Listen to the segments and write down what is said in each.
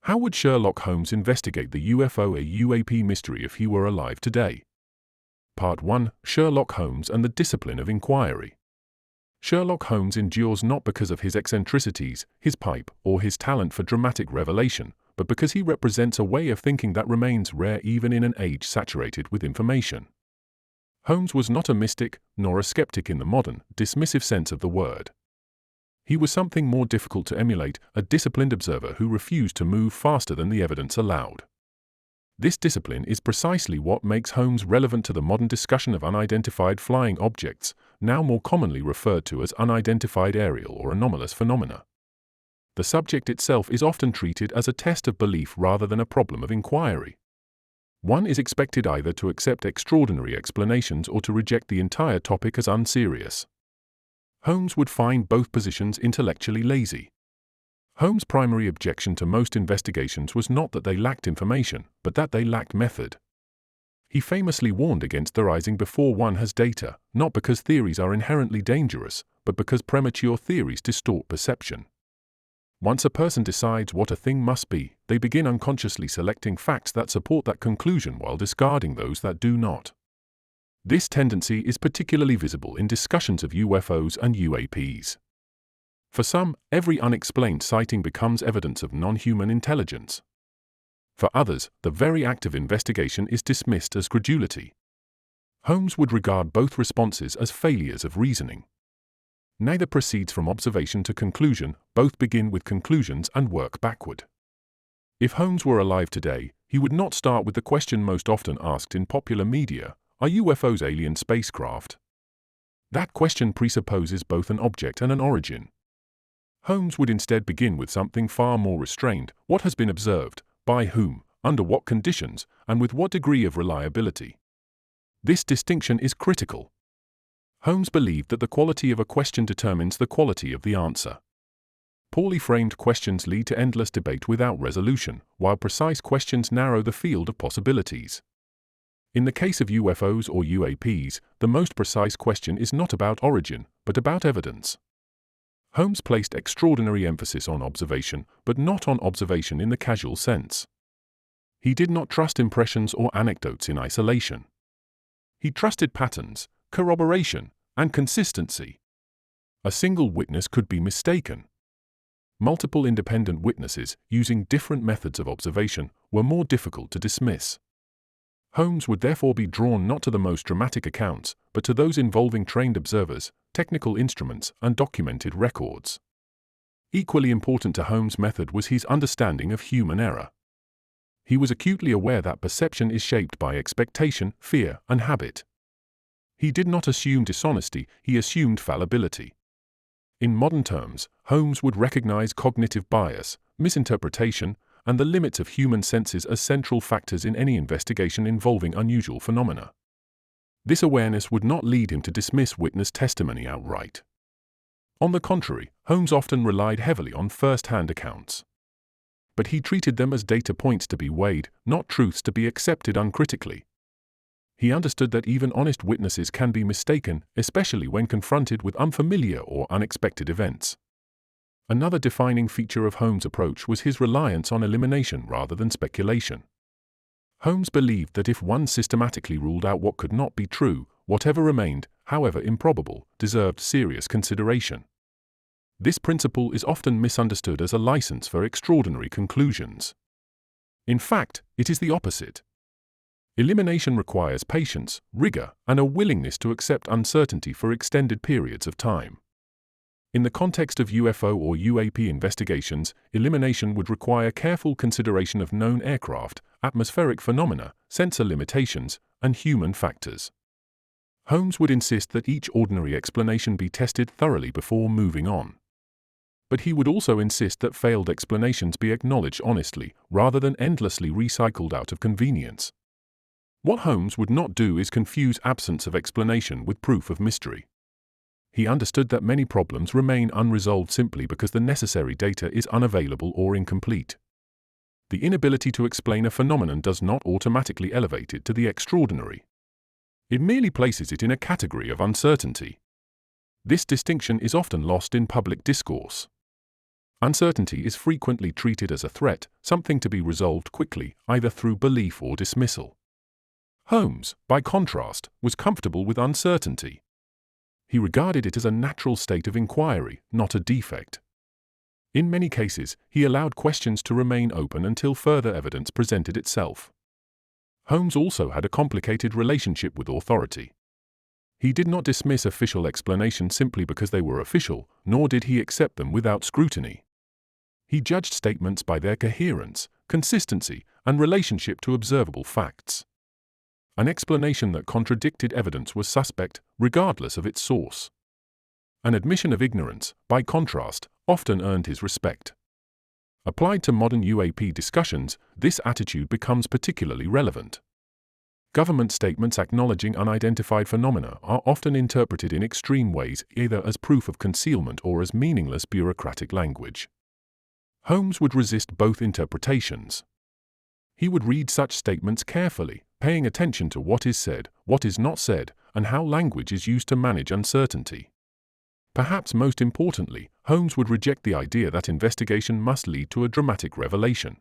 How would Sherlock Holmes investigate the UFO UAP mystery if he were alive today? Part 1: Sherlock Holmes and the Discipline of Inquiry. Sherlock Holmes endures not because of his eccentricities, his pipe, or his talent for dramatic revelation, but because he represents a way of thinking that remains rare even in an age saturated with information. Holmes was not a mystic, nor a skeptic in the modern, dismissive sense of the word. He was something more difficult to emulate, a disciplined observer who refused to move faster than the evidence allowed. This discipline is precisely what makes Holmes relevant to the modern discussion of unidentified flying objects, now more commonly referred to as unidentified aerial or anomalous phenomena. The subject itself is often treated as a test of belief rather than a problem of inquiry. One is expected either to accept extraordinary explanations or to reject the entire topic as unserious. Holmes would find both positions intellectually lazy. Holmes' primary objection to most investigations was not that they lacked information, but that they lacked method. He famously warned against theorizing before one has data, not because theories are inherently dangerous, but because premature theories distort perception. Once a person decides what a thing must be, they begin unconsciously selecting facts that support that conclusion while discarding those that do not. This tendency is particularly visible in discussions of UFOs and UAPs. For some, every unexplained sighting becomes evidence of non-human intelligence. For others, the very act of investigation is dismissed as credulity. Holmes would regard both responses as failures of reasoning. Neither proceeds from observation to conclusion, both begin with conclusions and work backward. If Holmes were alive today, he would not start with the question most often asked in popular media: are UFOs alien spacecraft? That question presupposes both an object and an origin. Holmes would instead begin with something far more restrained: what has been observed, by whom, under what conditions, and with what degree of reliability. This distinction is critical. Holmes believed that the quality of a question determines the quality of the answer. Poorly framed questions lead to endless debate without resolution, while precise questions narrow the field of possibilities. In the case of UFOs or UAPs, the most precise question is not about origin, but about evidence. Holmes placed extraordinary emphasis on observation, but not on observation in the casual sense. He did not trust impressions or anecdotes in isolation. He trusted patterns, corroboration, and consistency. A single witness could be mistaken. Multiple independent witnesses, using different methods of observation, were more difficult to dismiss. Holmes would therefore be drawn not to the most dramatic accounts, but to those involving trained observers, technical instruments, and documented records. Equally important to Holmes' method was his understanding of human error. He was acutely aware that perception is shaped by expectation, fear, and habit. He did not assume dishonesty, he assumed fallibility. In modern terms, Holmes would recognize cognitive bias, misinterpretation, and the limits of human senses as central factors in any investigation involving unusual phenomena. This awareness would not lead him to dismiss witness testimony outright. On the contrary, Holmes often relied heavily on first-hand accounts. But he treated them as data points to be weighed, not truths to be accepted uncritically. He understood that even honest witnesses can be mistaken, especially when confronted with unfamiliar or unexpected events. Another defining feature of Holmes' approach was his reliance on elimination rather than speculation. Holmes believed that if one systematically ruled out what could not be true, whatever remained, however improbable, deserved serious consideration. This principle is often misunderstood as a license for extraordinary conclusions. In fact, it is the opposite. Elimination requires patience, rigor, and a willingness to accept uncertainty for extended periods of time. In the context of UFO or UAP investigations, elimination would require careful consideration of known aircraft, atmospheric phenomena, sensor limitations, and human factors. Holmes would insist that each ordinary explanation be tested thoroughly before moving on. But he would also insist that failed explanations be acknowledged honestly, rather than endlessly recycled out of convenience. What Holmes would not do is confuse absence of explanation with proof of mystery. He understood that many problems remain unresolved simply because the necessary data is unavailable or incomplete. The inability to explain a phenomenon does not automatically elevate it to the extraordinary. It merely places it in a category of uncertainty. This distinction is often lost in public discourse. Uncertainty is frequently treated as a threat, something to be resolved quickly, either through belief or dismissal. Holmes, by contrast, was comfortable with uncertainty. He regarded it as a natural state of inquiry, not a defect. In many cases, he allowed questions to remain open until further evidence presented itself. Holmes also had a complicated relationship with authority. He did not dismiss official explanations simply because they were official, nor did he accept them without scrutiny. He judged statements by their coherence, consistency, and relationship to observable facts. An explanation that contradicted evidence was suspect, regardless of its source. An admission of ignorance, by contrast, often earned his respect. Applied to modern UAP discussions, this attitude becomes particularly relevant. Government statements acknowledging unidentified phenomena are often interpreted in extreme ways, either as proof of concealment or as meaningless bureaucratic language. Holmes would resist both interpretations. He would read such statements carefully, paying attention to what is said, what is not said, and how language is used to manage uncertainty. Perhaps most importantly, Holmes would reject the idea that investigation must lead to a dramatic revelation.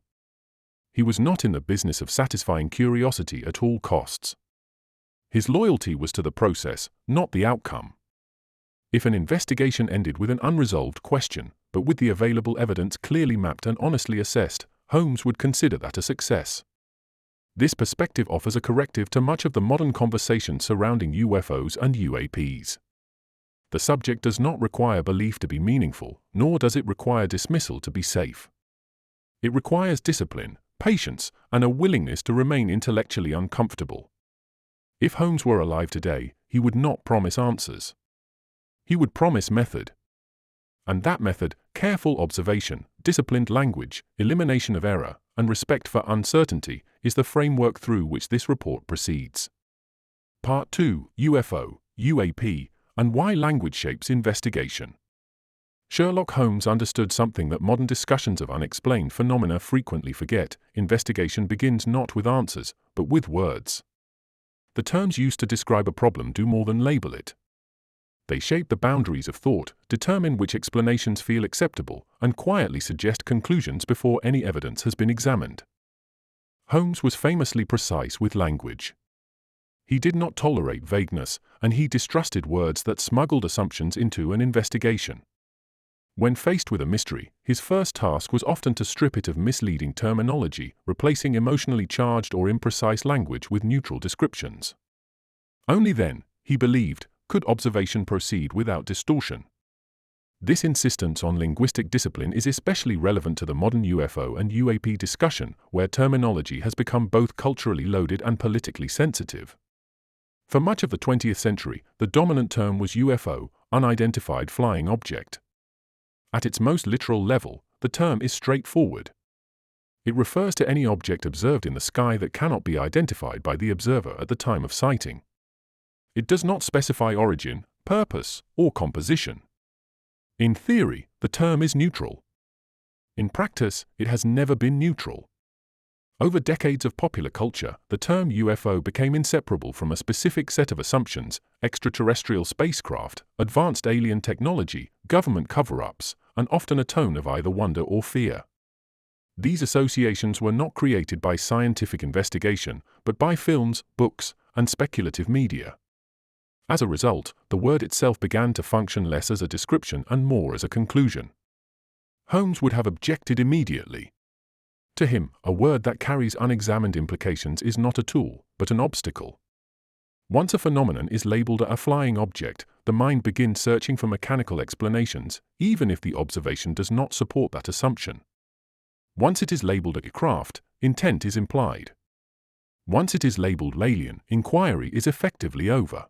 He was not in the business of satisfying curiosity at all costs. His loyalty was to the process, not the outcome. If an investigation ended with an unresolved question, but with the available evidence clearly mapped and honestly assessed, Holmes would consider that a success. This perspective offers a corrective to much of the modern conversation surrounding UFOs and UAPs. The subject does not require belief to be meaningful, nor does it require dismissal to be safe. It requires discipline, patience, and a willingness to remain intellectually uncomfortable. If Holmes were alive today, he would not promise answers. He would promise method. And that method, careful observation, disciplined language, elimination of error, and respect for uncertainty, is the framework through which this report proceeds. Part 2: UFO, UAP, and Why Language Shapes Investigation. Sherlock Holmes understood something that modern discussions of unexplained phenomena frequently forget: investigation begins not with answers, but with words. The terms used to describe a problem do more than label it. They shape the boundaries of thought, determine which explanations feel acceptable, and quietly suggest conclusions before any evidence has been examined. Holmes was famously precise with language. He did not tolerate vagueness, and he distrusted words that smuggled assumptions into an investigation. When faced with a mystery, his first task was often to strip it of misleading terminology, replacing emotionally charged or imprecise language with neutral descriptions. Only then, he believed, could observation proceed without distortion. This insistence on linguistic discipline is especially relevant to the modern UFO and UAP discussion, where terminology has become both culturally loaded and politically sensitive. For much of the 20th century, the dominant term was UFO, unidentified flying object. At its most literal level, the term is straightforward. It refers to any object observed in the sky that cannot be identified by the observer at the time of sighting. It does not specify origin, purpose, or composition. In theory, the term is neutral. In practice, it has never been neutral. Over decades of popular culture, the term UFO became inseparable from a specific set of assumptions: extraterrestrial spacecraft, advanced alien technology, government cover-ups, and often a tone of either wonder or fear. These associations were not created by scientific investigation, but by films, books, and speculative media. As a result, the word itself began to function less as a description and more as a conclusion. Holmes would have objected immediately. To him, a word that carries unexamined implications is not a tool, but an obstacle. Once a phenomenon is labeled a flying object, the mind begins searching for mechanical explanations, even if the observation does not support that assumption. Once it is labeled a craft, intent is implied. Once it is labeled alien, inquiry is effectively over.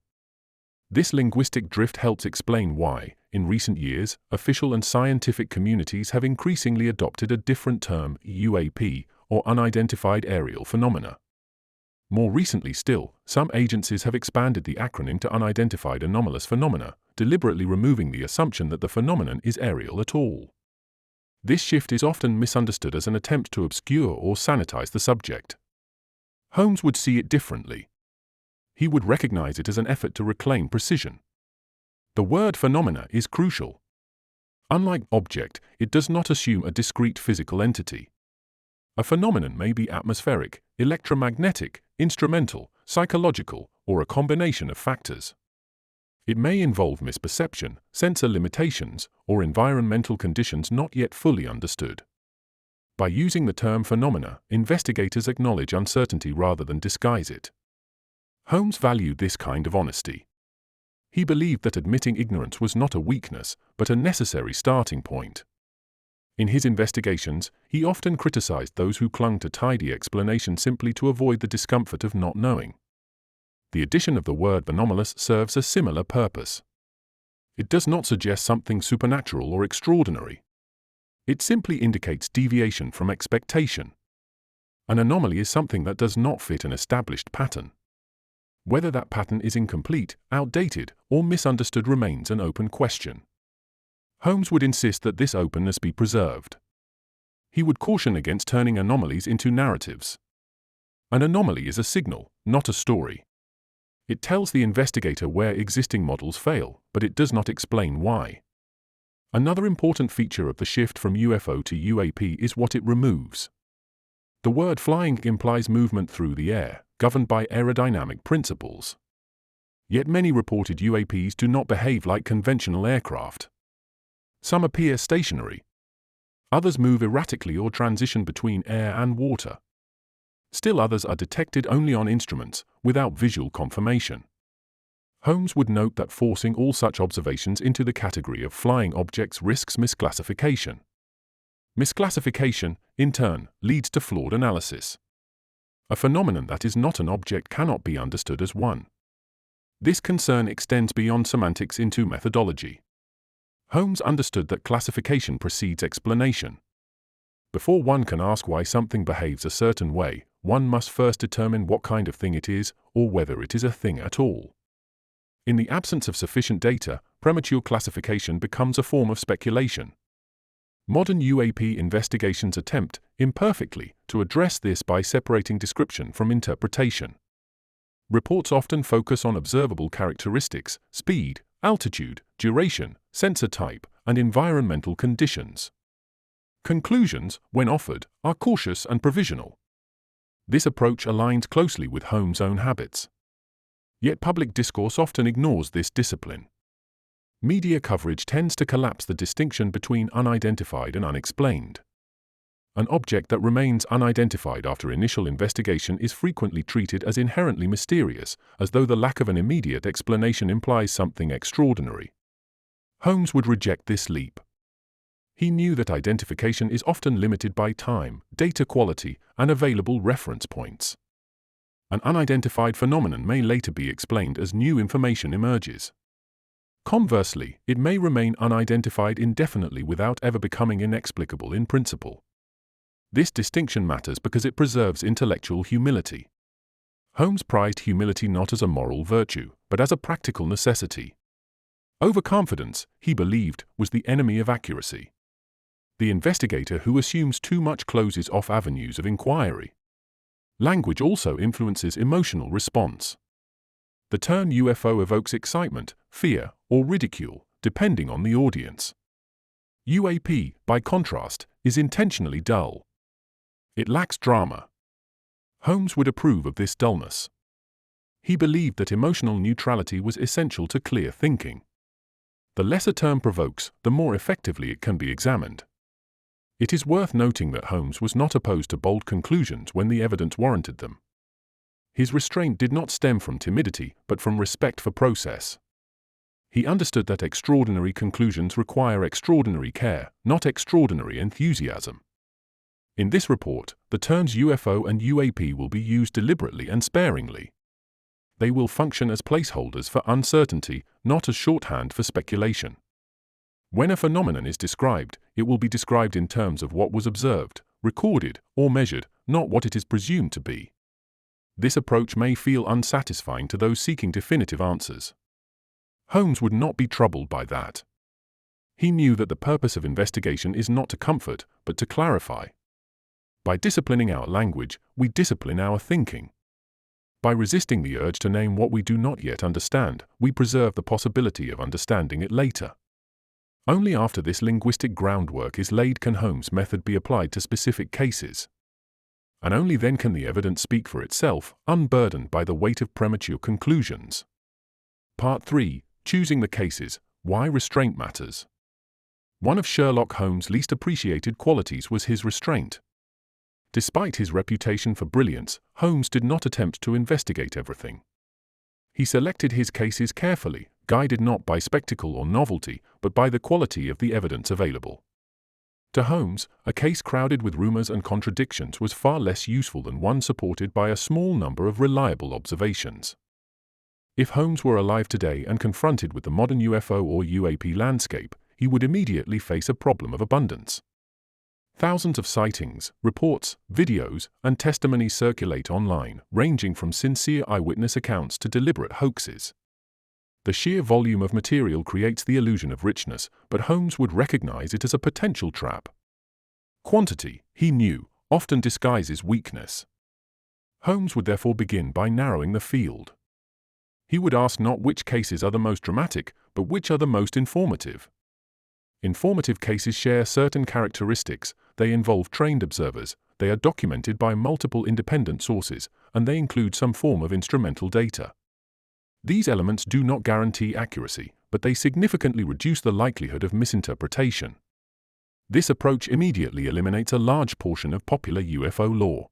This linguistic drift helps explain why, in recent years, official and scientific communities have increasingly adopted a different term, UAP, or unidentified aerial phenomena. More recently still, some agencies have expanded the acronym to unidentified anomalous phenomena, deliberately removing the assumption that the phenomenon is aerial at all. This shift is often misunderstood as an attempt to obscure or sanitize the subject. Holmes would see it differently. He would recognize it as an effort to reclaim precision. The word phenomena is crucial. Unlike object, it does not assume a discrete physical entity. A phenomenon may be atmospheric, electromagnetic, instrumental, psychological, or a combination of factors. It may involve misperception, sensor limitations, or environmental conditions not yet fully understood. By using the term phenomena, investigators acknowledge uncertainty rather than disguise it. Holmes valued this kind of honesty. He believed that admitting ignorance was not a weakness, but a necessary starting point. In his investigations, he often criticized those who clung to tidy explanations simply to avoid the discomfort of not knowing. The addition of the word anomalous serves a similar purpose. It does not suggest something supernatural or extraordinary. It simply indicates deviation from expectation. An anomaly is something that does not fit an established pattern. Whether that pattern is incomplete, outdated, or misunderstood remains an open question. Holmes would insist that this openness be preserved. He would caution against turning anomalies into narratives. An anomaly is a signal, not a story. It tells the investigator where existing models fail, but it does not explain why. Another important feature of the shift from UFO to UAP is what it removes. The word flying implies movement through the air, governed by aerodynamic principles. Yet many reported UAPs do not behave like conventional aircraft. Some appear stationary. Others move erratically or transition between air and water. Still others are detected only on instruments, without visual confirmation. Holmes would note that forcing all such observations into the category of flying objects risks misclassification. Misclassification, in turn, leads to flawed analysis. A phenomenon that is not an object cannot be understood as one. This concern extends beyond semantics into methodology. Holmes understood that classification precedes explanation. Before one can ask why something behaves a certain way, one must first determine what kind of thing it is, or whether it is a thing at all. In the absence of sufficient data, premature classification becomes a form of speculation. Modern UAP investigations attempt, imperfectly, to address this by separating description from interpretation. Reports often focus on observable characteristics, speed, altitude, duration, sensor type, and environmental conditions. Conclusions, when offered, are cautious and provisional. This approach aligns closely with Holmes' own habits. Yet public discourse often ignores this discipline. Media coverage tends to collapse the distinction between unidentified and unexplained. An object that remains unidentified after initial investigation is frequently treated as inherently mysterious, as though the lack of an immediate explanation implies something extraordinary. Holmes would reject this leap. He knew that identification is often limited by time, data quality, and available reference points. An unidentified phenomenon may later be explained as new information emerges. Conversely, it may remain unidentified indefinitely without ever becoming inexplicable in principle. This distinction matters because it preserves intellectual humility. Holmes prized humility not as a moral virtue, but as a practical necessity. Overconfidence, he believed, was the enemy of accuracy. The investigator who assumes too much closes off avenues of inquiry. Language also influences emotional response. The term UFO evokes excitement, fear, or ridicule, depending on the audience. UAP, by contrast, is intentionally dull. It lacks drama. Holmes would approve of this dullness. He believed that emotional neutrality was essential to clear thinking. The less a term provokes, the more effectively it can be examined. It is worth noting that Holmes was not opposed to bold conclusions when the evidence warranted them. His restraint did not stem from timidity, but from respect for process. He understood that extraordinary conclusions require extraordinary care, not extraordinary enthusiasm. In this report, the terms UFO and UAP will be used deliberately and sparingly. They will function as placeholders for uncertainty, not as shorthand for speculation. When a phenomenon is described, it will be described in terms of what was observed, recorded, or measured, not what it is presumed to be. This approach may feel unsatisfying to those seeking definitive answers. Holmes would not be troubled by that. He knew that the purpose of investigation is not to comfort, but to clarify. By disciplining our language, we discipline our thinking. By resisting the urge to name what we do not yet understand, we preserve the possibility of understanding it later. Only after this linguistic groundwork is laid can Holmes' method be applied to specific cases. And only then can the evidence speak for itself, unburdened by the weight of premature conclusions. Part 3. Choosing the cases, why restraint matters. One of Sherlock Holmes' least appreciated qualities was his restraint. Despite his reputation for brilliance, Holmes did not attempt to investigate everything. He selected his cases carefully, guided not by spectacle or novelty, but by the quality of the evidence available. To Holmes, a case crowded with rumors and contradictions was far less useful than one supported by a small number of reliable observations. If Holmes were alive today and confronted with the modern UFO or UAP landscape, he would immediately face a problem of abundance. Thousands of sightings, reports, videos, and testimonies circulate online, ranging from sincere eyewitness accounts to deliberate hoaxes. The sheer volume of material creates the illusion of richness, but Holmes would recognize it as a potential trap. Quantity, he knew, often disguises weakness. Holmes would therefore begin by narrowing the field. He would ask not which cases are the most dramatic, but which are the most informative. Informative cases share certain characteristics: they involve trained observers, they are documented by multiple independent sources, and they include some form of instrumental data. These elements do not guarantee accuracy, but they significantly reduce the likelihood of misinterpretation. This approach immediately eliminates a large portion of popular UFO lore.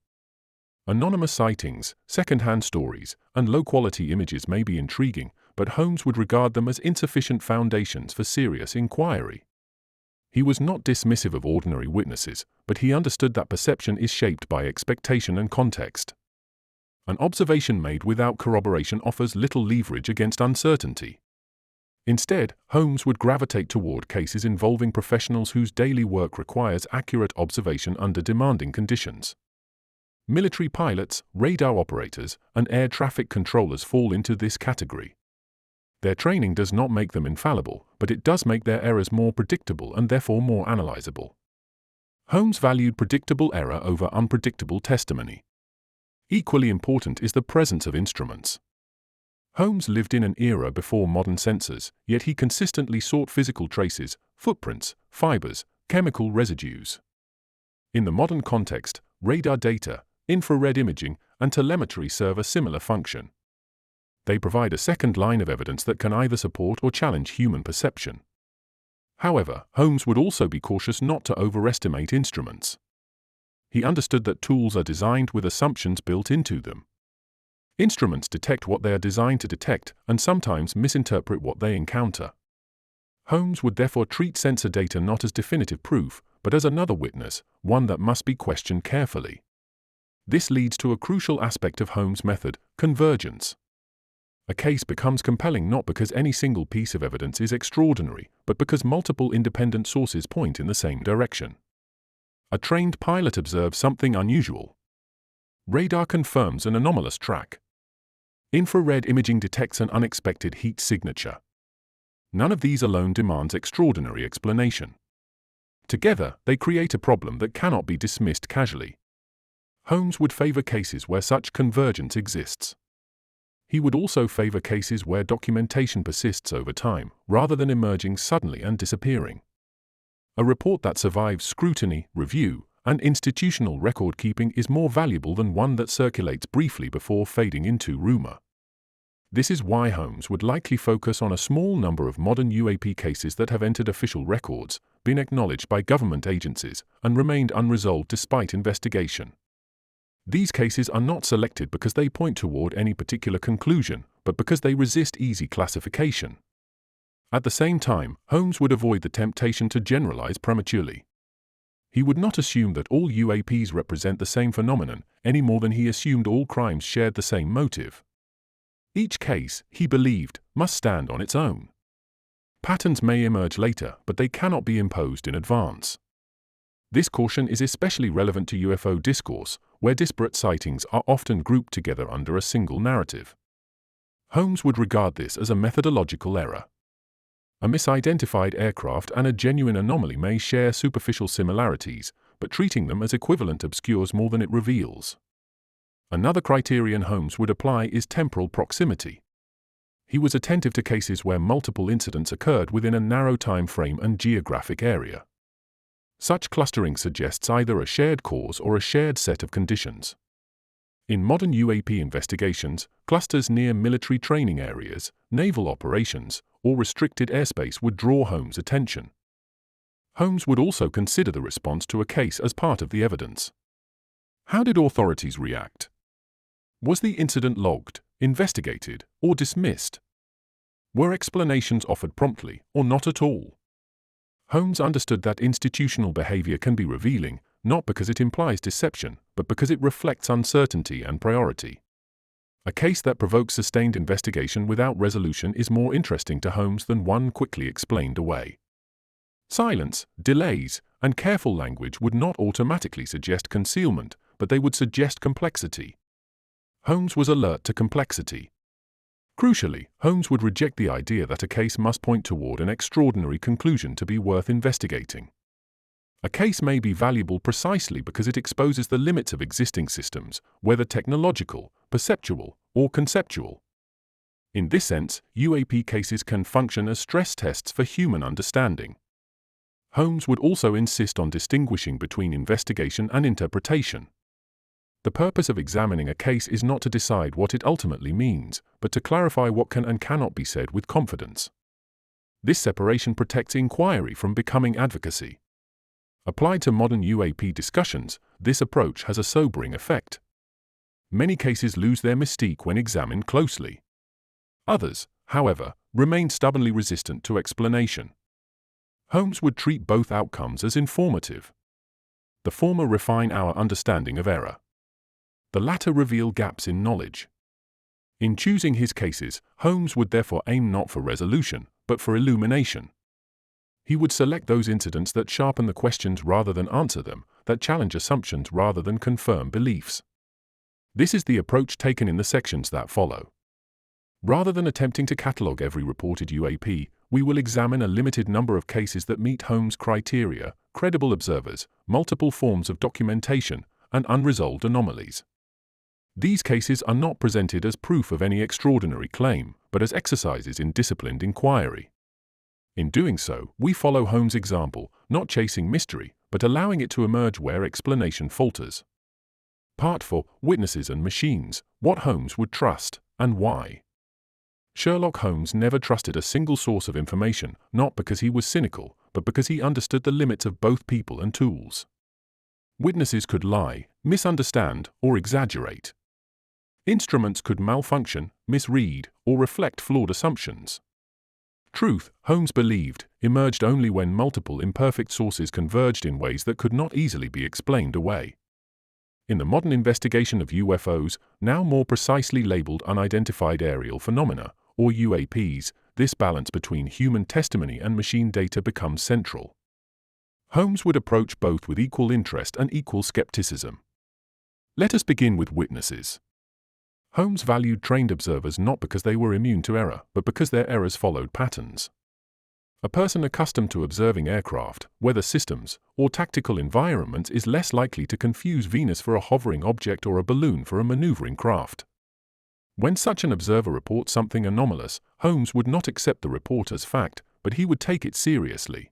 Anonymous sightings, second-hand stories, and low-quality images may be intriguing, but Holmes would regard them as insufficient foundations for serious inquiry. He was not dismissive of ordinary witnesses, but he understood that perception is shaped by expectation and context. An observation made without corroboration offers little leverage against uncertainty. Instead, Holmes would gravitate toward cases involving professionals whose daily work requires accurate observation under demanding conditions. Military pilots, radar operators, and air traffic controllers fall into this category. Their training does not make them infallible, but it does make their errors more predictable and therefore more analyzable. Holmes valued predictable error over unpredictable testimony. Equally important is the presence of instruments. Holmes lived in an era before modern sensors, yet he consistently sought physical traces, footprints, fibers, chemical residues. In the modern context, radar data, infrared imaging, and telemetry serve a similar function. They provide a second line of evidence that can either support or challenge human perception. However, Holmes would also be cautious not to overestimate instruments. He understood that tools are designed with assumptions built into them. Instruments detect what they are designed to detect and sometimes misinterpret what they encounter. Holmes would therefore treat sensor data not as definitive proof, but as another witness, one that must be questioned carefully. This leads to a crucial aspect of Holmes' method: convergence. A case becomes compelling not because any single piece of evidence is extraordinary, but because multiple independent sources point in the same direction. A trained pilot observes something unusual. Radar confirms an anomalous track. Infrared imaging detects an unexpected heat signature. None of these alone demands extraordinary explanation. Together, they create a problem that cannot be dismissed casually. Holmes would favor cases where such convergence exists. He would also favor cases where documentation persists over time, rather than emerging suddenly and disappearing. A report that survives scrutiny, review, and institutional record-keeping is more valuable than one that circulates briefly before fading into rumor. This is why Holmes would likely focus on a small number of modern UAP cases that have entered official records, been acknowledged by government agencies, and remained unresolved despite investigation. These cases are not selected because they point toward any particular conclusion, but because they resist easy classification. At the same time, Holmes would avoid the temptation to generalize prematurely. He would not assume that all UAPs represent the same phenomenon, any more than he assumed all crimes shared the same motive. Each case, he believed, must stand on its own. Patterns may emerge later, but they cannot be imposed in advance. This caution is especially relevant to UFO discourse, where disparate sightings are often grouped together under a single narrative. Holmes would regard this as a methodological error. A misidentified aircraft and a genuine anomaly may share superficial similarities, but treating them as equivalent obscures more than it reveals. Another criterion Holmes would apply is temporal proximity. He was attentive to cases where multiple incidents occurred within a narrow time frame and geographic area. Such clustering suggests either a shared cause or a shared set of conditions. In modern UAP investigations, clusters near military training areas, naval operations, or restricted airspace would draw Holmes' attention. Holmes would also consider the response to a case as part of the evidence. How did authorities react? Was the incident logged, investigated, or dismissed? Were explanations offered promptly or not at all? Holmes understood that institutional behavior can be revealing, not because it implies deception, but because it reflects uncertainty and priority. A case that provokes sustained investigation without resolution is more interesting to Holmes than one quickly explained away. Silence, delays, and careful language would not automatically suggest concealment, but they would suggest complexity. Holmes was alert to complexity. Crucially, Holmes would reject the idea that a case must point toward an extraordinary conclusion to be worth investigating. A case may be valuable precisely because it exposes the limits of existing systems, whether technological, perceptual, or conceptual. In this sense, UAP cases can function as stress tests for human understanding. Holmes would also insist on distinguishing between investigation and interpretation. The purpose of examining a case is not to decide what it ultimately means, but to clarify what can and cannot be said with confidence. This separation protects inquiry from becoming advocacy. Applied to modern UAP discussions, this approach has a sobering effect. Many cases lose their mystique when examined closely. Others, however, remain stubbornly resistant to explanation. Holmes would treat both outcomes as informative. The former refine our understanding of error. The latter reveal gaps in knowledge. In choosing his cases, Holmes would therefore aim not for resolution, but for illumination. He would select those incidents that sharpen the questions rather than answer them, that challenge assumptions rather than confirm beliefs. This is the approach taken in the sections that follow. Rather than attempting to catalogue every reported UAP, we will examine a limited number of cases that meet Holmes' criteria: credible observers, multiple forms of documentation, and unresolved anomalies. These cases are not presented as proof of any extraordinary claim, but as exercises in disciplined inquiry. In doing so, we follow Holmes' example, not chasing mystery, but allowing it to emerge where explanation falters. Part 4: Witnesses and Machines: What Holmes Would Trust, and Why. Sherlock Holmes never trusted a single source of information, not because he was cynical, but because he understood the limits of both people and tools. Witnesses could lie, misunderstand, or exaggerate. Instruments could malfunction, misread, or reflect flawed assumptions. Truth, Holmes believed, emerged only when multiple imperfect sources converged in ways that could not easily be explained away. In the modern investigation of UFOs, now more precisely labeled unidentified aerial phenomena, or UAPs, this balance between human testimony and machine data becomes central. Holmes would approach both with equal interest and equal skepticism. Let us begin with witnesses. Holmes valued trained observers not because they were immune to error, but because their errors followed patterns. A person accustomed to observing aircraft, weather systems, or tactical environments is less likely to confuse Venus for a hovering object or a balloon for a maneuvering craft. When such an observer reports something anomalous, Holmes would not accept the report as fact, but he would take it seriously.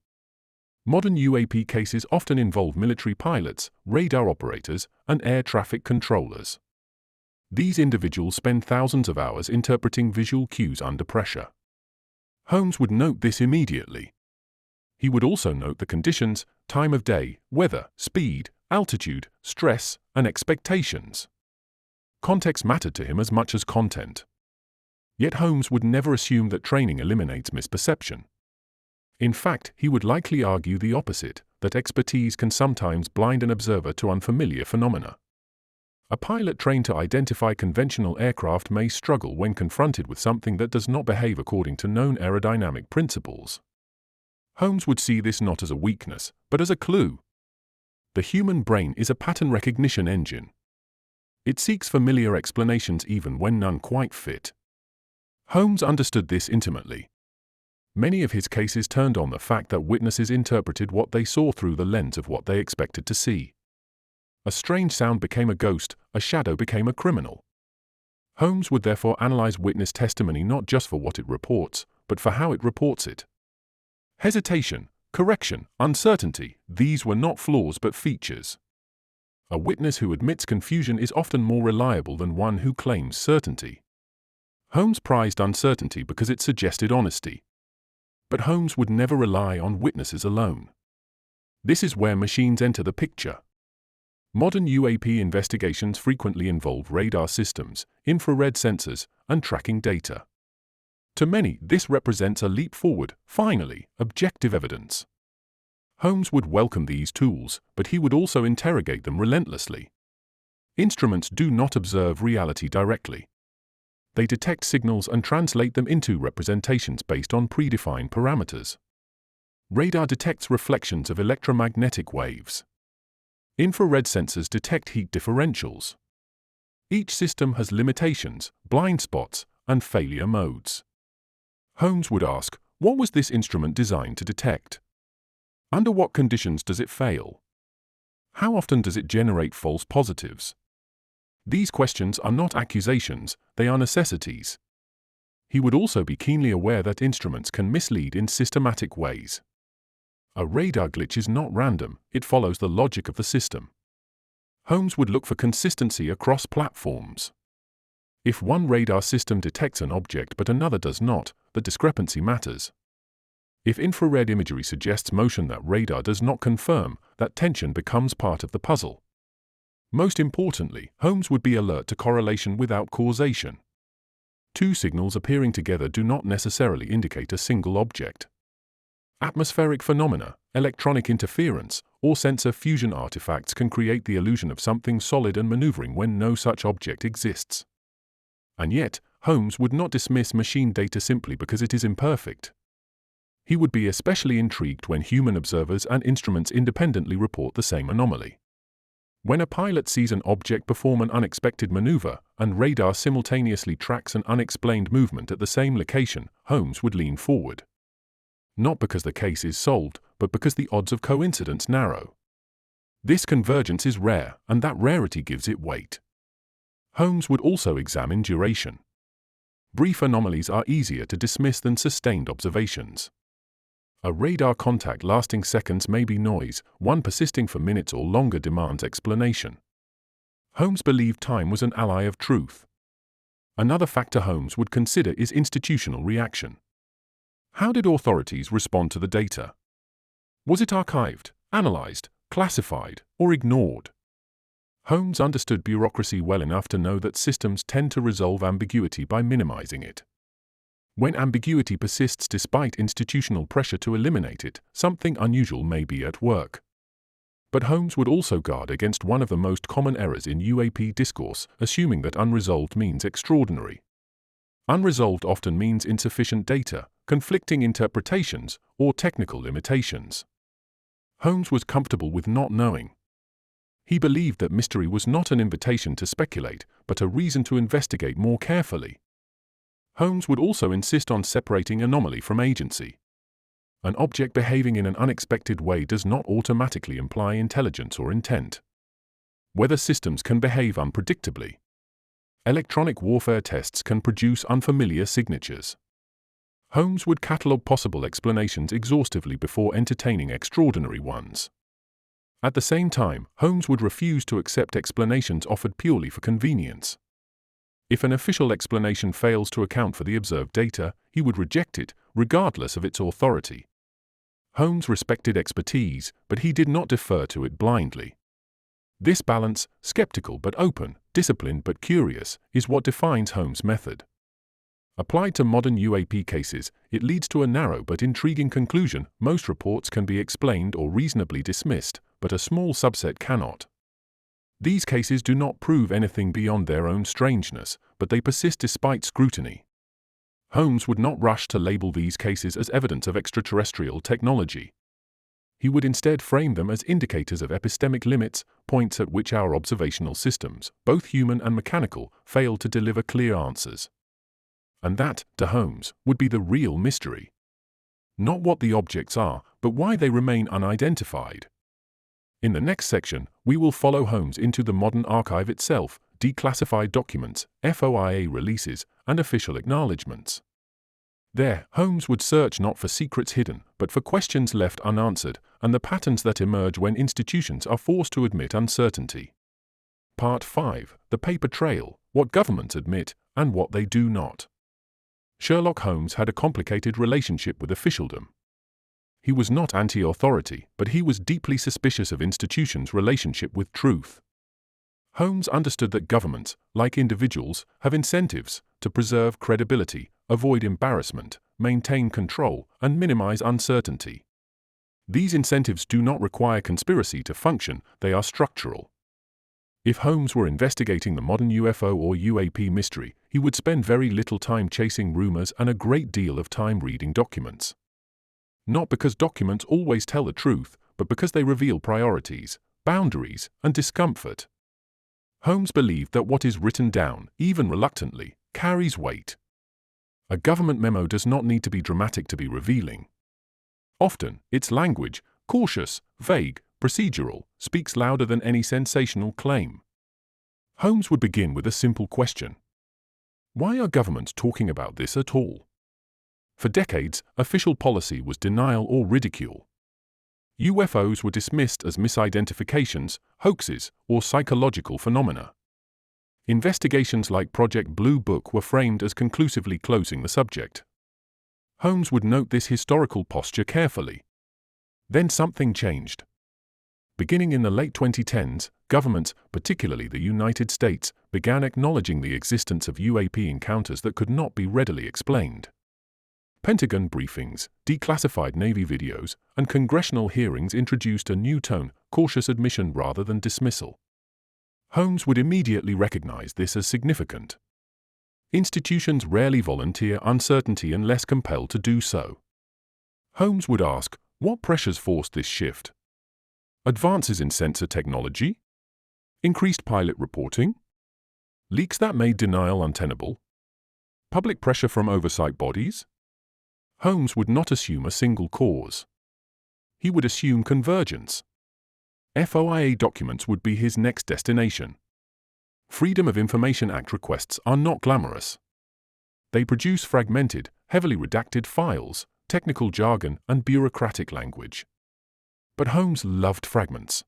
Modern UAP cases often involve military pilots, radar operators, and air traffic controllers. These individuals spend thousands of hours interpreting visual cues under pressure. Holmes would note this immediately. He would also note the conditions, time of day, weather, speed, altitude, stress, and expectations. Context mattered to him as much as content. Yet Holmes would never assume that training eliminates misperception. In fact, he would likely argue the opposite, that expertise can sometimes blind an observer to unfamiliar phenomena. A pilot trained to identify conventional aircraft may struggle when confronted with something that does not behave according to known aerodynamic principles. Holmes would see this not as a weakness, but as a clue. The human brain is a pattern recognition engine. It seeks familiar explanations even when none quite fit. Holmes understood this intimately. Many of his cases turned on the fact that witnesses interpreted what they saw through the lens of what they expected to see. A strange sound became a ghost, a shadow became a criminal. Holmes would therefore analyze witness testimony not just for what it reports, but for how it reports it. Hesitation, correction, uncertainty, these were not flaws but features. A witness who admits confusion is often more reliable than one who claims certainty. Holmes prized uncertainty because it suggested honesty. But Holmes would never rely on witnesses alone. This is where machines enter the picture. Modern UAP investigations frequently involve radar systems, infrared sensors, and tracking data. To many, this represents a leap forward, finally, objective evidence. Holmes would welcome these tools, but he would also interrogate them relentlessly. Instruments do not observe reality directly. They detect signals and translate them into representations based on predefined parameters. Radar detects reflections of electromagnetic waves. Infrared sensors detect heat differentials. Each system has limitations, blind spots, and failure modes. Holmes would ask, what was this instrument designed to detect? Under what conditions does it fail? How often does it generate false positives? These questions are not accusations, they are necessities. He would also be keenly aware that instruments can mislead in systematic ways. A radar glitch is not random, it follows the logic of the system. Holmes would look for consistency across platforms. If one radar system detects an object but another does not, the discrepancy matters. If infrared imagery suggests motion that radar does not confirm, that tension becomes part of the puzzle. Most importantly, Holmes would be alert to correlation without causation. Two signals appearing together do not necessarily indicate a single object. Atmospheric phenomena, electronic interference, or sensor fusion artifacts can create the illusion of something solid and maneuvering when no such object exists. And yet, Holmes would not dismiss machine data simply because it is imperfect. He would be especially intrigued when human observers and instruments independently report the same anomaly. When a pilot sees an object perform an unexpected maneuver, and radar simultaneously tracks an unexplained movement at the same location, Holmes would lean forward. Not because the case is solved, but because the odds of coincidence narrow. This convergence is rare, and that rarity gives it weight. Holmes would also examine duration. Brief anomalies are easier to dismiss than sustained observations. A radar contact lasting seconds may be noise, one persisting for minutes or longer demands explanation. Holmes believed time was an ally of truth. Another factor Holmes would consider is institutional reaction. How did authorities respond to the data? Was it archived, analyzed, classified, or ignored? Holmes understood bureaucracy well enough to know that systems tend to resolve ambiguity by minimizing it. When ambiguity persists despite institutional pressure to eliminate it, something unusual may be at work. But Holmes would also guard against one of the most common errors in UAP discourse, assuming that unresolved means extraordinary. Unresolved often means insufficient data, conflicting interpretations, or technical limitations. Holmes was comfortable with not knowing. He believed that mystery was not an invitation to speculate, but a reason to investigate more carefully. Holmes would also insist on separating anomaly from agency. An object behaving in an unexpected way does not automatically imply intelligence or intent. Weather systems can behave unpredictably. Electronic warfare tests can produce unfamiliar signatures. Holmes would catalogue possible explanations exhaustively before entertaining extraordinary ones. At the same time, Holmes would refuse to accept explanations offered purely for convenience. If an official explanation fails to account for the observed data, he would reject it, regardless of its authority. Holmes respected expertise, but he did not defer to it blindly. This balance, skeptical but open, disciplined but curious, is what defines Holmes' method. Applied to modern UAP cases, it leads to a narrow but intriguing conclusion: most reports can be explained or reasonably dismissed, but a small subset cannot. These cases do not prove anything beyond their own strangeness, but they persist despite scrutiny. Holmes would not rush to label these cases as evidence of extraterrestrial technology. He would instead frame them as indicators of epistemic limits, points at which our observational systems, both human and mechanical, fail to deliver clear answers. And that, to Holmes, would be the real mystery. Not what the objects are, but why they remain unidentified. In the next section, we will follow Holmes into the modern archive itself, declassified documents, FOIA releases, and official acknowledgements. There, Holmes would search not for secrets hidden, but for questions left unanswered, and the patterns that emerge when institutions are forced to admit uncertainty. Part 5. The Paper Trail: What Governments Admit and What They Do Not. Sherlock Holmes had a complicated relationship with officialdom. He was not anti-authority, but he was deeply suspicious of institutions' relationship with truth. Holmes understood that governments, like individuals, have incentives to preserve credibility, avoid embarrassment, maintain control, and minimize uncertainty. These incentives do not require conspiracy to function, they are structural. If Holmes were investigating the modern UFO or UAP mystery, he would spend very little time chasing rumors and a great deal of time reading documents. Not because documents always tell the truth, but because they reveal priorities, boundaries, and discomfort. Holmes believed that what is written down, even reluctantly, carries weight. A government memo does not need to be dramatic to be revealing. Often, its language, cautious, vague, procedural, speaks louder than any sensational claim. Holmes would begin with a simple question. Why are governments talking about this at all? For decades, official policy was denial or ridicule. UFOs were dismissed as misidentifications, hoaxes, or psychological phenomena. Investigations like Project Blue Book were framed as conclusively closing the subject. Holmes would note this historical posture carefully. Then something changed. Beginning in the late 2010s, governments, particularly the United States, began acknowledging the existence of UAP encounters that could not be readily explained. Pentagon briefings, declassified Navy videos, and congressional hearings introduced a new tone, cautious admission rather than dismissal. Holmes would immediately recognize this as significant. Institutions rarely volunteer uncertainty unless compelled to do so. Holmes would ask, what pressures forced this shift? Advances in sensor technology? Increased pilot reporting? Leaks that made denial untenable? Public pressure from oversight bodies? Holmes would not assume a single cause. He would assume convergence. FOIA documents would be his next destination. Freedom of Information Act requests are not glamorous. They produce fragmented, heavily redacted files, technical jargon, and bureaucratic language. But Holmes loved fragments.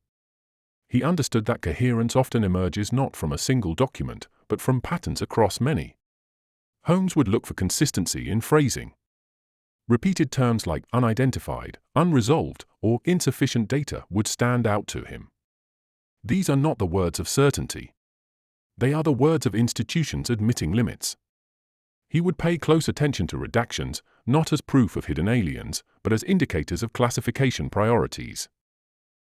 He understood that coherence often emerges not from a single document, but from patterns across many. Holmes would look for consistency in phrasing. Repeated terms like unidentified, unresolved, or insufficient data would stand out to him. These are not the words of certainty. They are the words of institutions admitting limits. He would pay close attention to redactions, not as proof of hidden aliens, but as indicators of classification priorities.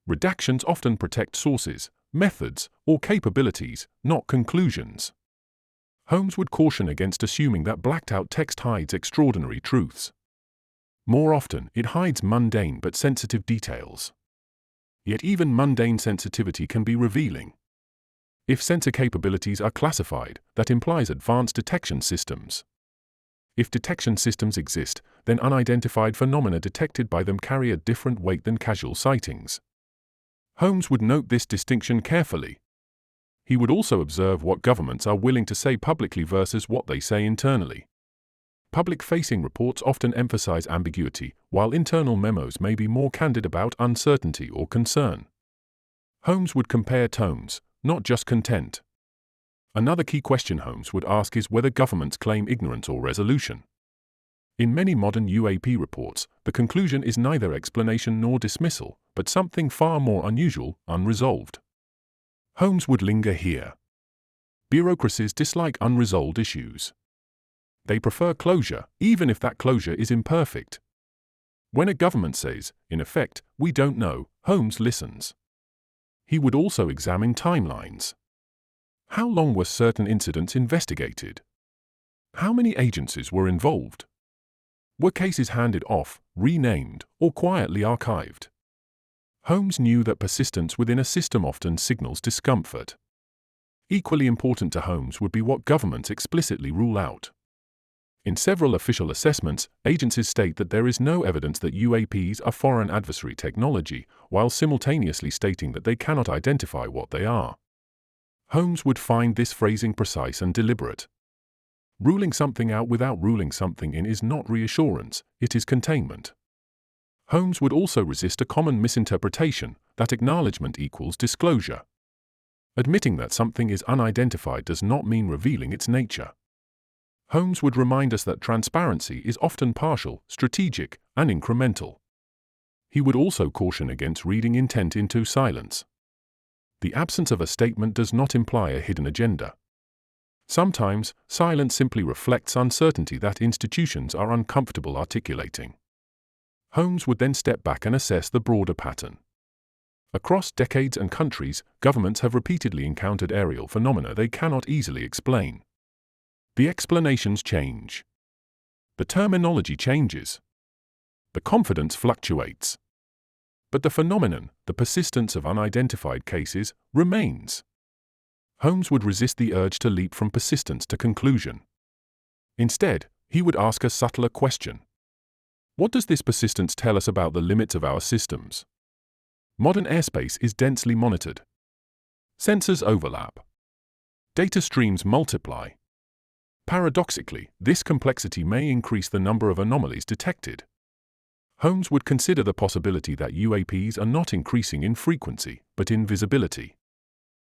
Redactions often protect sources, methods, or capabilities, not conclusions. Holmes would caution against assuming that blacked-out text hides extraordinary truths. More often, it hides mundane but sensitive details. Yet even mundane sensitivity can be revealing. If sensor capabilities are classified, that implies advanced detection systems. If detection systems exist, then unidentified phenomena detected by them carry a different weight than casual sightings. Holmes would note this distinction carefully. He would also observe what governments are willing to say publicly versus what they say internally. Public-facing reports often emphasize ambiguity, while internal memos may be more candid about uncertainty or concern. Holmes would compare tones, not just content. Another key question Holmes would ask is whether governments claim ignorance or resolution. In many modern UAP reports, the conclusion is neither explanation nor dismissal, but something far more unusual, unresolved. Holmes would linger here. Bureaucracies dislike unresolved issues. They prefer closure, even if that closure is imperfect. When a government says, in effect, we don't know, Holmes listens. He would also examine timelines. How long were certain incidents investigated? How many agencies were involved? Were cases handed off, renamed, or quietly archived? Holmes knew that persistence within a system often signals discomfort. Equally important to Holmes would be what governments explicitly rule out. In several official assessments, agencies state that there is no evidence that UAPs are foreign adversary technology, while simultaneously stating that they cannot identify what they are. Holmes would find this phrasing precise and deliberate. Ruling something out without ruling something in is not reassurance, it is containment. Holmes would also resist a common misinterpretation that acknowledgement equals disclosure. Admitting that something is unidentified does not mean revealing its nature. Holmes would remind us that transparency is often partial, strategic, and incremental. He would also caution against reading intent into silence. The absence of a statement does not imply a hidden agenda. Sometimes, silence simply reflects uncertainty that institutions are uncomfortable articulating. Holmes would then step back and assess the broader pattern. Across decades and countries, governments have repeatedly encountered aerial phenomena they cannot easily explain. The explanations change. The terminology changes. The confidence fluctuates. But the phenomenon, the persistence of unidentified cases, remains. Holmes would resist the urge to leap from persistence to conclusion. Instead, he would ask a subtler question. What does this persistence tell us about the limits of our systems? Modern airspace is densely monitored. Sensors overlap. Data streams multiply. Paradoxically, this complexity may increase the number of anomalies detected. Holmes would consider the possibility that UAPs are not increasing in frequency, but in visibility.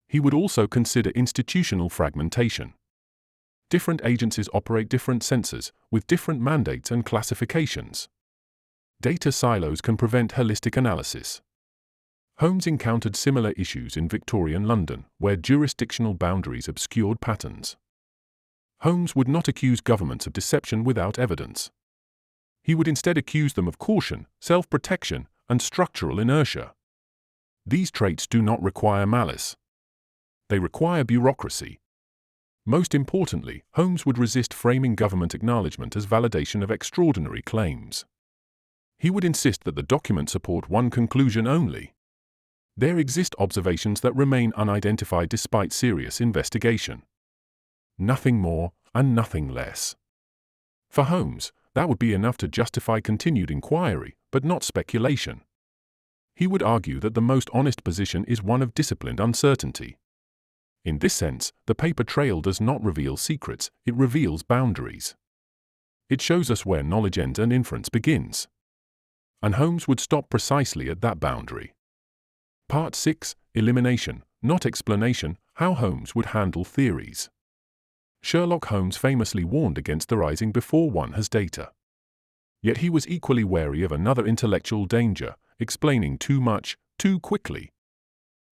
He would also consider institutional fragmentation. Different agencies operate different sensors, with different mandates and classifications. Data silos can prevent holistic analysis. Holmes encountered similar issues in Victorian London, where jurisdictional boundaries obscured patterns. Holmes would not accuse governments of deception without evidence. He would instead accuse them of caution, self-protection, and structural inertia. These traits do not require malice. They require bureaucracy. Most importantly, Holmes would resist framing government acknowledgement as validation of extraordinary claims. He would insist that the document support one conclusion only. There exist observations that remain unidentified despite serious investigation. Nothing more and nothing less. For Holmes, that would be enough to justify continued inquiry, but not speculation. He would argue that the most honest position is one of disciplined uncertainty. In this sense, the paper trail does not reveal secrets, it reveals boundaries. It shows us where knowledge ends and inference begins. And Holmes would stop precisely at that boundary. Part 6, Elimination, not explanation, how Holmes would handle theories. Sherlock Holmes famously warned against theorizing before one has data. Yet he was equally wary of another intellectual danger, explaining too much, too quickly.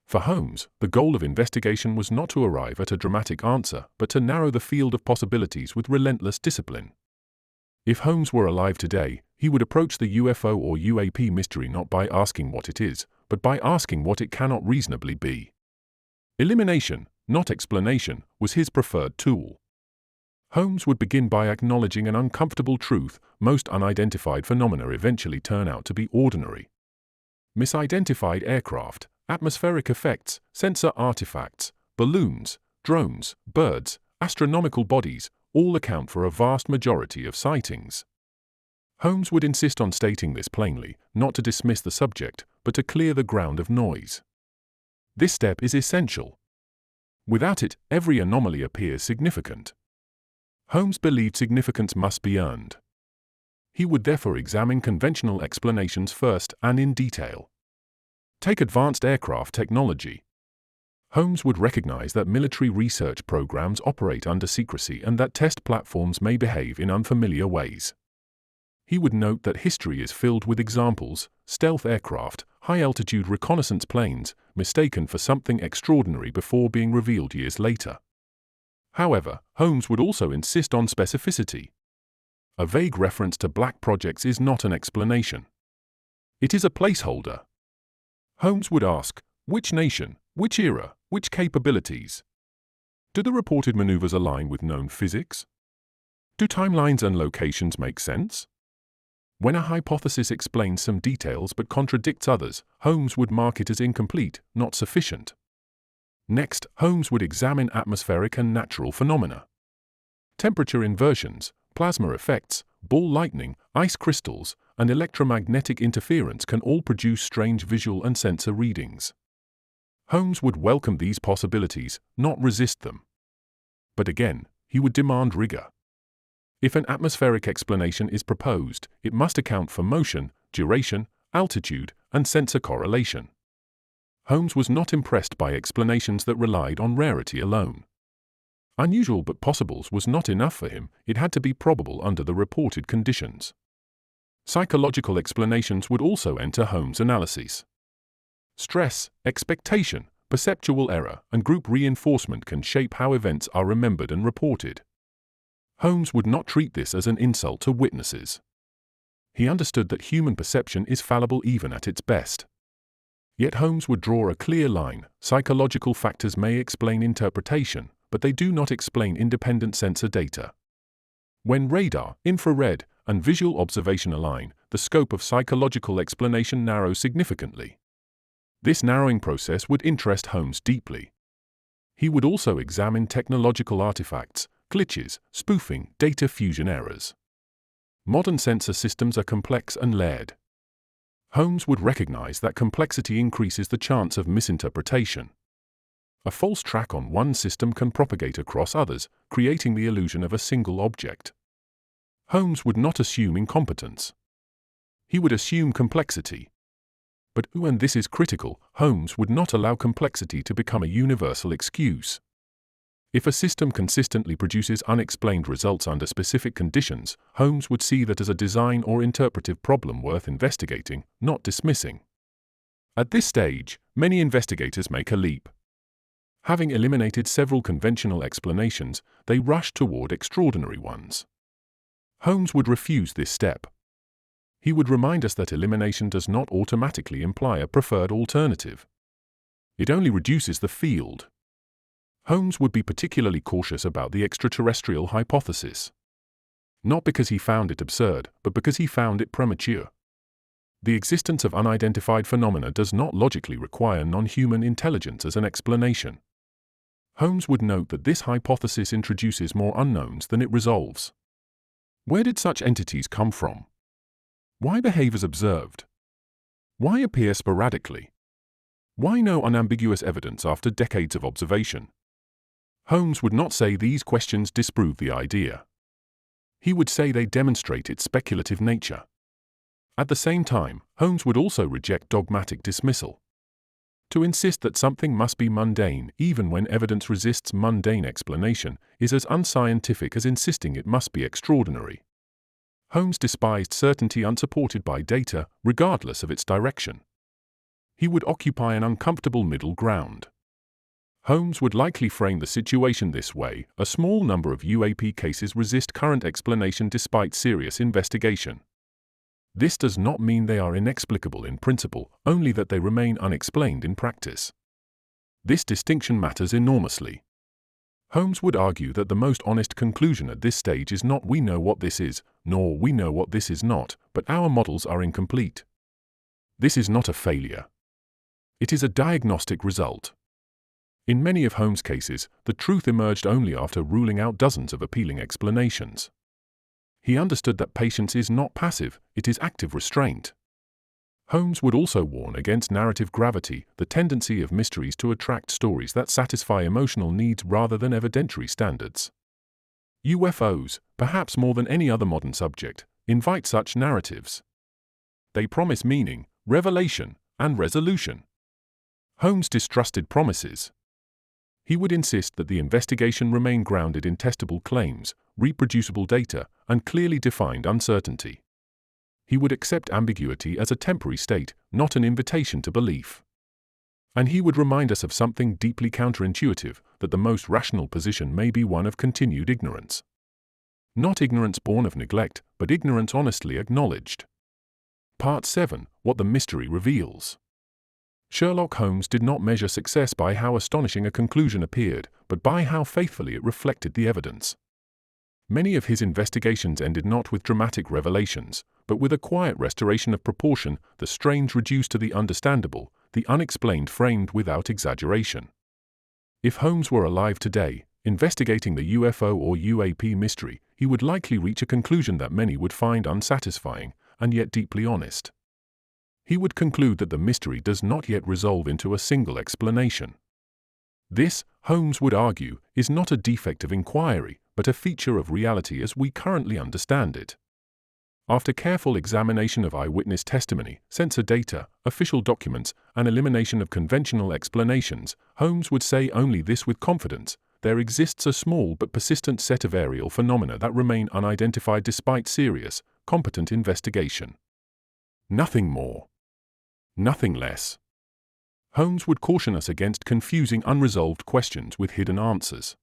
For Holmes, the goal of investigation was not to arrive at a dramatic answer, but to narrow the field of possibilities with relentless discipline. If Holmes were alive today, he would approach the UFO or UAP mystery not by asking what it is, but by asking what it cannot reasonably be. Elimination, not explanation, was his preferred tool. Holmes would begin by acknowledging an uncomfortable truth: most unidentified phenomena eventually turn out to be ordinary. Misidentified aircraft, atmospheric effects, sensor artifacts, balloons, drones, birds, astronomical bodies, all account for a vast majority of sightings. Holmes would insist on stating this plainly, not to dismiss the subject, but to clear the ground of noise. This step is essential. Without it, every anomaly appears significant. Holmes believed significance must be earned. He would therefore examine conventional explanations first and in detail. Take advanced aircraft technology. Holmes would recognize that military research programs operate under secrecy and that test platforms may behave in unfamiliar ways. He would note that history is filled with examples: stealth aircraft, high-altitude reconnaissance planes, mistaken for something extraordinary before being revealed years later. However, Holmes would also insist on specificity. A vague reference to black projects is not an explanation. It is a placeholder. Holmes would ask, which nation, which era, which capabilities? Do the reported maneuvers align with known physics? Do timelines and locations make sense? When a hypothesis explains some details but contradicts others, Holmes would mark it as incomplete, not sufficient. Next, Holmes would examine atmospheric and natural phenomena. Temperature inversions, plasma effects, ball lightning, ice crystals, and electromagnetic interference can all produce strange visual and sensor readings. Holmes would welcome these possibilities, not resist them. But again, he would demand rigor. If an atmospheric explanation is proposed, it must account for motion, duration, altitude, and sensor correlation. Holmes was not impressed by explanations that relied on rarity alone. Unusual but possibles was not enough for him, it had to be probable under the reported conditions. Psychological explanations would also enter Holmes' analyses. Stress, expectation, perceptual error, and group reinforcement can shape how events are remembered and reported. Holmes would not treat this as an insult to witnesses. He understood that human perception is fallible even at its best. Yet Holmes would draw a clear line: psychological factors may explain interpretation, but they do not explain independent sensor data. When radar, infrared, and visual observation align, the scope of psychological explanation narrows significantly. This narrowing process would interest Holmes deeply. He would also examine technological artifacts, glitches, spoofing, data fusion errors. Modern sensor systems are complex and layered. Holmes would recognize that complexity increases the chance of misinterpretation. A false track on one system can propagate across others, creating the illusion of a single object. Holmes would not assume incompetence. He would assume complexity. But, and this is critical, Holmes would not allow complexity to become a universal excuse. If a system consistently produces unexplained results under specific conditions, Holmes would see that as a design or interpretive problem worth investigating, not dismissing. At this stage, many investigators make a leap. Having eliminated several conventional explanations, they rush toward extraordinary ones. Holmes would refuse this step. He would remind us that elimination does not automatically imply a preferred alternative. It only reduces the field. Holmes would be particularly cautious about the extraterrestrial hypothesis. Not because he found it absurd, but because he found it premature. The existence of unidentified phenomena does not logically require non-human intelligence as an explanation. Holmes would note that this hypothesis introduces more unknowns than it resolves. Where did such entities come from? Why behave as observed? Why appear sporadically? Why no unambiguous evidence after decades of observation? Holmes would not say these questions disprove the idea. He would say they demonstrate its speculative nature. At the same time, Holmes would also reject dogmatic dismissal. To insist that something must be mundane, even when evidence resists mundane explanation, is as unscientific as insisting it must be extraordinary. Holmes despised certainty unsupported by data, regardless of its direction. He would occupy an uncomfortable middle ground. Holmes would likely frame the situation this way: a small number of UAP cases resist current explanation despite serious investigation. This does not mean they are inexplicable in principle, only that they remain unexplained in practice. This distinction matters enormously. Holmes would argue that the most honest conclusion at this stage is not "we know what this is," nor "we know what this is not," but "our models are incomplete." This is not a failure. It is a diagnostic result. In many of Holmes' cases, the truth emerged only after ruling out dozens of appealing explanations. He understood that patience is not passive, it is active restraint. Holmes would also warn against narrative gravity, the tendency of mysteries to attract stories that satisfy emotional needs rather than evidentiary standards. UFOs, perhaps more than any other modern subject, invite such narratives. They promise meaning, revelation, and resolution. Holmes distrusted promises. He would insist that the investigation remain grounded in testable claims, reproducible data, and clearly defined uncertainty. He would accept ambiguity as a temporary state, not an invitation to belief. And he would remind us of something deeply counterintuitive, that the most rational position may be one of continued ignorance. Not ignorance born of neglect, but ignorance honestly acknowledged. Part 7: What the Mystery Reveals. Sherlock Holmes did not measure success by how astonishing a conclusion appeared, but by how faithfully it reflected the evidence. Many of his investigations ended not with dramatic revelations, but with a quiet restoration of proportion, the strange reduced to the understandable, the unexplained framed without exaggeration. If Holmes were alive today, investigating the UFO or UAP mystery, he would likely reach a conclusion that many would find unsatisfying, and yet deeply honest. he would conclude that the mystery does not yet resolve into a single explanation. This, Holmes would argue, is not a defect of inquiry, but a feature of reality as we currently understand it. After careful examination of eyewitness testimony, sensor data, official documents, and elimination of conventional explanations, Holmes would say only this with confidence: there exists a small but persistent set of aerial phenomena that remain unidentified despite serious, competent investigation. Nothing more. Nothing less. Holmes would caution us against confusing unresolved questions with hidden answers.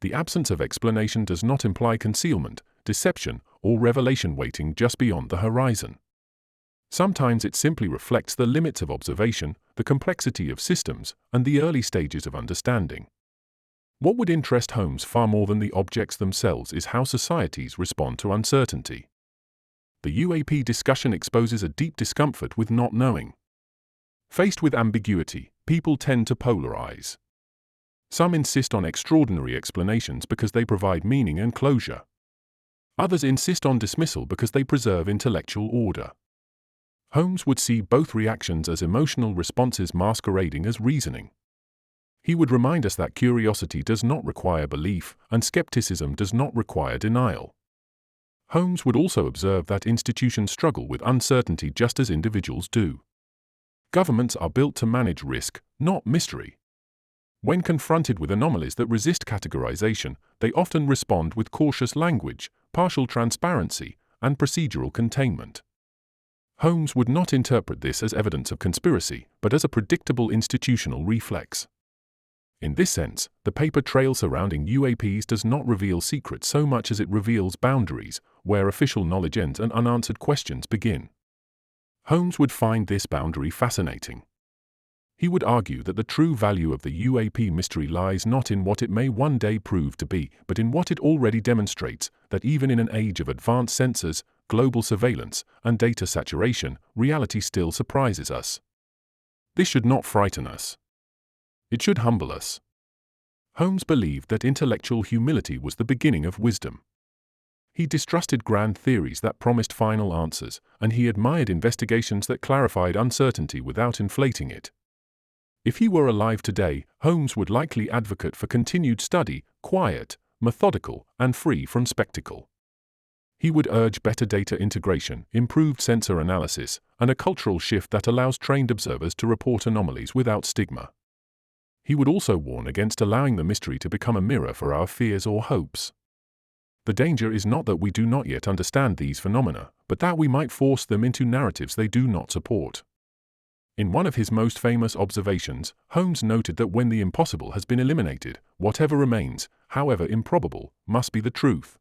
The absence of explanation does not imply concealment, deception, or revelation waiting just beyond the horizon. Sometimes it simply reflects the limits of observation, the complexity of systems, and the early stages of understanding. What would interest Holmes far more than the objects themselves is how societies respond to uncertainty. The UAP discussion exposes a deep discomfort with not knowing. Faced with ambiguity, people tend to polarize. Some insist on extraordinary explanations because they provide meaning and closure. Others insist on dismissal because they preserve intellectual order. Holmes would see both reactions as emotional responses masquerading as reasoning. He would remind us that curiosity does not require belief, and skepticism does not require denial. Holmes would also observe that institutions struggle with uncertainty just as individuals do. Governments are built to manage risk, not mystery. When confronted with anomalies that resist categorization, they often respond with cautious language, partial transparency, and procedural containment. Holmes would not interpret this as evidence of conspiracy, but as a predictable institutional reflex. In this sense, the paper trail surrounding UAPs does not reveal secrets so much as it reveals boundaries, where official knowledge ends and unanswered questions begin. Holmes would find this boundary fascinating. He would argue that the true value of the UAP mystery lies not in what it may one day prove to be, but in what it already demonstrates, that even in an age of advanced sensors, global surveillance, and data saturation, reality still surprises us. This should not frighten us. It should humble us. Holmes believed that intellectual humility was the beginning of wisdom. He distrusted grand theories that promised final answers, and he admired investigations that clarified uncertainty without inflating it. If he were alive today, Holmes would likely advocate for continued study, quiet, methodical, and free from spectacle. He would urge better data integration, improved sensor analysis, and a cultural shift that allows trained observers to report anomalies without stigma. He would also warn against allowing the mystery to become a mirror for our fears or hopes. The danger is not that we do not yet understand these phenomena, but that we might force them into narratives they do not support. In one of his most famous observations, Holmes noted that when the impossible has been eliminated, whatever remains, however improbable, must be the truth.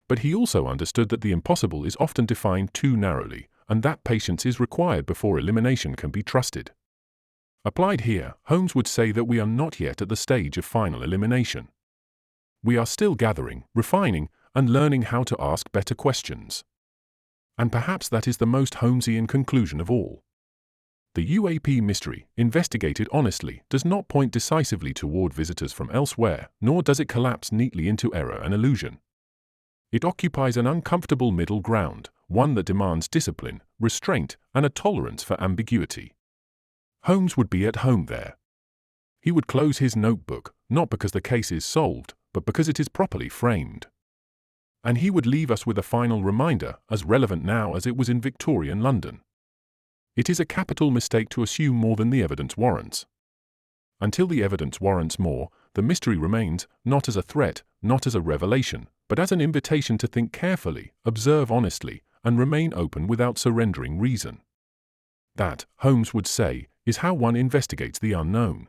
But he also understood that the impossible is often defined too narrowly, and that patience is required before elimination can be trusted. Applied here, Holmes would say that we are not yet at the stage of final elimination. We are still gathering, refining, and learning how to ask better questions. And perhaps that is the most Holmesian conclusion of all. The UAP mystery, investigated honestly, does not point decisively toward visitors from elsewhere, nor does it collapse neatly into error and illusion. It occupies an uncomfortable middle ground, one that demands discipline, restraint, and a tolerance for ambiguity. Holmes would be at home there. He would close his notebook, not because the case is solved, but because it is properly framed. And he would leave us with a final reminder, as relevant now as it was in Victorian London. It is a capital mistake to assume more than the evidence warrants. Until the evidence warrants more, the mystery remains, not as a threat, not as a revelation, but as an invitation to think carefully, observe honestly, and remain open without surrendering reason. That, Holmes would say, is how one investigates the unknown.